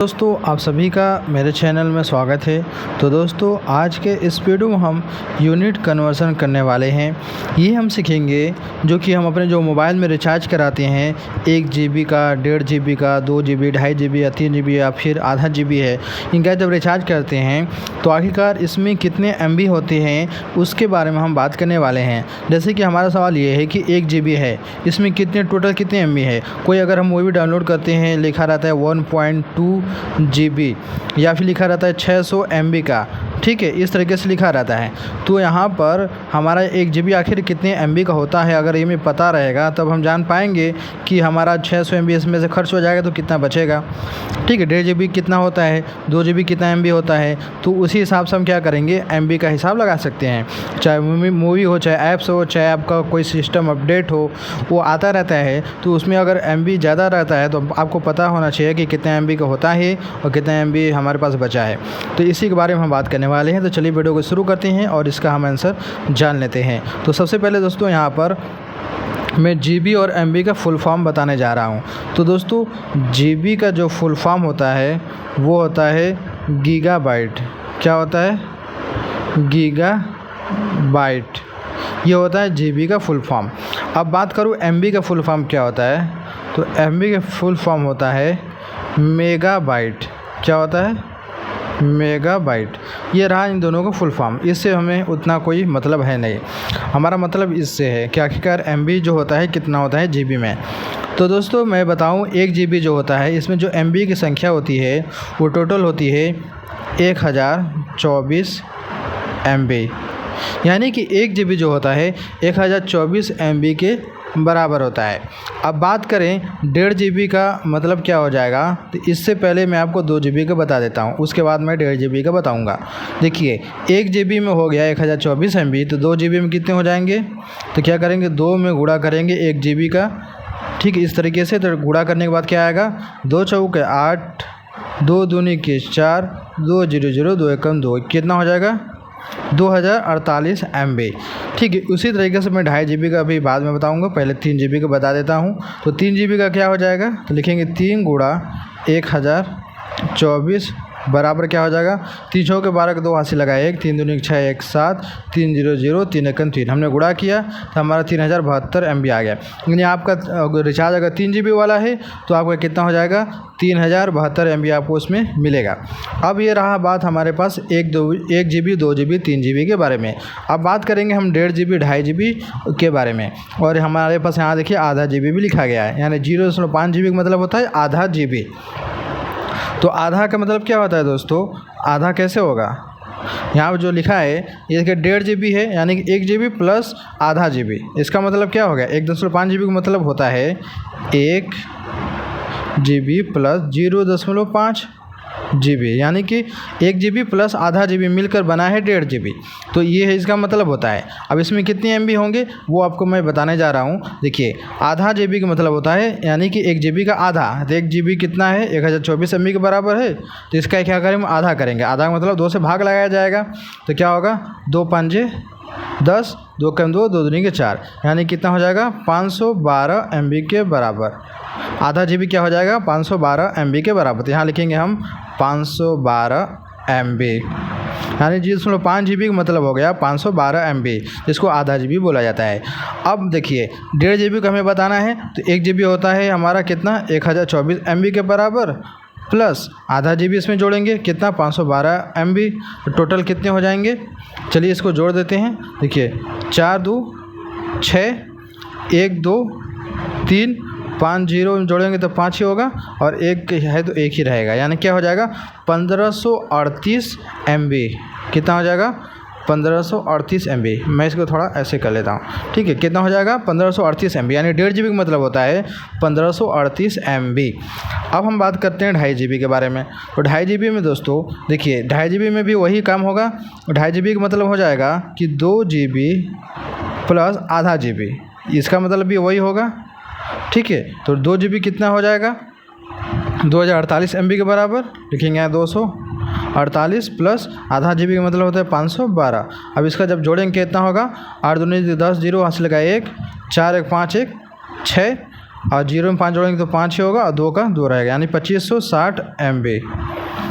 दोस्तों आप सभी का मेरे चैनल में स्वागत है। तो दोस्तों आज के इस वीडियो में हम यूनिट कन्वर्सन करने वाले हैं। ये हम सीखेंगे जो कि हम अपने जो मोबाइल में रिचार्ज कराते हैं 1 GB का, 1.5 GB का, 2 GB, 2.5 GB या 3 GB या फिर आधा GB है, इनका जब रिचार्ज करते हैं तो आखिरकार इसमें कितने MB होते हैं उसके बारे में हम बात करने वाले हैं। जैसे कि हमारा सवाल ये है कि 1 GB है, इसमें टोटल कितने MB है। कोई अगर हम मूवी डाउनलोड करते हैं लिखा रहता है 1.2 GB या फिर लिखा रहता है 600 MB का, ठीक है, इस तरीके से लिखा रहता है। तो यहाँ पर हमारा 1 GB आखिर कितने MB का होता है, अगर ये हमें पता रहेगा तब हम जान पाएंगे कि हमारा 600 MB इसमें से खर्च हो जाएगा तो कितना बचेगा, ठीक है। 1.5 GB कितना होता है, 2 GB कितना MB होता है, तो उसी हिसाब से हम क्या करेंगे MB का हिसाब लगा सकते हैं। चाहे मूवी हो, चाहे ऐप्स हो, चाहे आपका कोई सिस्टम अपडेट हो, वो आता रहता है। तो उसमें अगर MB ज़्यादा रहता है तो आपको पता होना चाहिए कि कितना MB का होता है और कितना MB हमारे पास बचा है। तो इसी के बारे में हम बात करने वाले हैं। तो चलिए वीडियो को शुरू करते हैं और इसका हम आंसर जान लेते हैं। तो सबसे पहले दोस्तों यहाँ पर मैं GB और MB का फुल फॉर्म बताने जा रहा हूँ। तो दोस्तों GB का जो फुल फॉर्म होता है वो होता है गीगाबाइट। क्या होता है? गीगाबाइट, ये होता है GB का फुल फॉर्म। अब बात करूँ MB का फुल फॉर्म क्या होता है, तो MB का फुल फॉर्म होता है मेगाबाइट। क्या होता है? मेगाबाइट। ये रहा इन दोनों का फुल फॉर्म। इससे हमें उतना कोई मतलब है नहीं, हमारा मतलब इससे है कि आखिरकार MB जो होता है कितना होता है GB में। तो दोस्तों मैं बताऊं 1 GB जो होता है इसमें जो MB की संख्या होती है वो टोटल होती है 1024 MB, यानी कि 1 GB जो होता है 1024 MB के बराबर होता है। अब बात करें 1.5 GB का मतलब क्या हो जाएगा, तो इससे पहले मैं आपको 2 GB का बता देता हूँ, उसके बाद मैं 1.5 GB का बताऊँगा। देखिए 1 GB में हो गया 1024 MB, तो 2 GB में कितने हो जाएंगे, तो क्या करेंगे 2 में गुणा करेंगे 1 GB का, ठीक है, इस तरीके से। तो गुणा करने के बाद क्या आएगा, 2 चौके 8, 2 दूनी के 4, 2 0 0, 2 एकम 2, कितना हो जाएगा 2048 MB, ठीक है। उसी तरीके से मैं 2.5 GB का अभी बाद में बताऊंगा, पहले 3 GB का बता देता हूं। तो 3 GB का क्या हो जाएगा, तो लिखेंगे 3 गुणा 1024 बराबर क्या हो जाएगा, 3 चौके 12 के 2 हाथ से लगाए 1, 3 दूनी 6 1 7, 3 0 0, 3 एकम 3, हमने गुणा किया तो हमारा 3072 MB आ गया। यानी आपका रिचार्ज अगर 3 GB वाला है तो आपका कितना हो जाएगा 3072 MB आपको उसमें मिलेगा। अब ये रहा बात हमारे पास 1 GB, 2 GB, 3 GB के बारे में। अब बात करेंगे हम 1.5 GB, 2.5 GB के बारे में। और हमारे पास यहाँ देखिए आधा GB भी लिखा गया है, यानी 0.5 GB का मतलब होता है आधा GB। तो आधा का मतलब क्या होता है दोस्तों, आधा कैसे होगा, यहाँ पर जो लिखा है ये 1.5 GB है, यानी कि 1 GB प्लस आधा GB। इसका मतलब क्या हो गया, 1.5 GB का मतलब होता है 1 GB प्लस 0.5 GB, यानी कि 1 GB प्लस आधा GB मिलकर बना है 1.5 GB। तो ये है इसका मतलब होता है। अब इसमें कितने MB होंगे वो आपको मैं बताने जा रहा हूँ। देखिए आधा GB का मतलब होता है यानी कि 1 GB का आधा, तो 1 GB कितना है 1024 MB के बराबर है। तो इसका क्या करेंगे, आधा करेंगे। आधा का मतलब 2 से भाग लगाया जाएगा, तो क्या होगा 2 5 10, 2 कम 2, 2 दूनी के 4, यानी कितना हो जाएगा 512 MB के बराबर। आधा GB क्या हो जाएगा 512 MB के बराबर। तो यहाँ लिखेंगे हम 512 MB, यानी 0.5 GB का मतलब हो गया 512 MB, जिसको आधा GB बोला जाता है। अब देखिए 1.5 GB का हमें बताना है, तो 1 GB होता है हमारा कितना 1024 MB के बराबर, प्लस आधा GB इसमें जोड़ेंगे कितना 512 MB, टोटल कितने हो जाएंगे, चलिए इसको जोड़ देते हैं। देखिए 4 2 6, 1 2 3, 5 0 जोड़ेंगे तो 5 ही होगा, और 1 है तो 1 ही रहेगा, यानी क्या हो जाएगा 1538 MB। कितना हो जाएगा 1538 MB। मैं इसको थोड़ा ऐसे कर लेता हूँ, ठीक है, कितना हो जाएगा 1538 MB, यानी 1.5 GB का मतलब होता है 1538 MB। अब हम बात करते हैं 2.5 GB के बारे में। तो 2.5 GB में दोस्तों देखिए 2.5 GB में भी वही काम होगा। 2.5 GB का मतलब हो जाएगा कि 2 GB प्लस आधा GB, इसका मतलब भी वही होगा, ठीक है। तो 2 GB कितना हो जाएगा 2048 MB के बराबर, लिखेंगे यहाँ 248 प्लस आधा GB का मतलब होता है 512। अब इसका जब जोड़ेंगे कितना होगा, 8 दूनी 10, 0 हाथ से लगाए 1, 4 1 5 1 6, और 0 में 5 जोड़ेंगे तो 5 ही होगा और 2 का 2 रहेगा, यानी 2560 MB।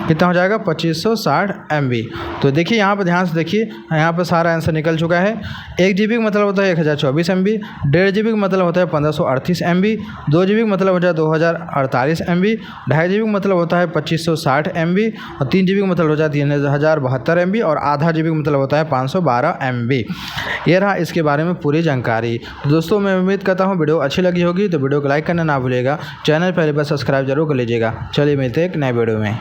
कितना हो जाएगा? 2560 MB। तो देखिए यहाँ पर ध्यान से देखिए, यहाँ पर सारा आंसर निकल चुका है। 1 GB का मतलब होता है 1024 MB, 1.5 GB का मतलब होता है 1538 MB, 2 GB का मतलब होता है 2048 MB, 2.5 GB का मतलब होता है 2560 MB और 3 GB का मतलब होता है 3072 MB और आधा GB का मतलब होता है 512 MB। ये रहा इसके बारे में पूरी जानकारी। तो दोस्तों मैं उम्मीद करता हूँ वीडियो अच्छी लगी होगी, तो वीडियो को लाइक करना ना भूलिएगा, चैनल पहले बार सब्सक्राइब जरूर कर लीजिएगा। चलिए मिलते हैं एक नए वीडियो में।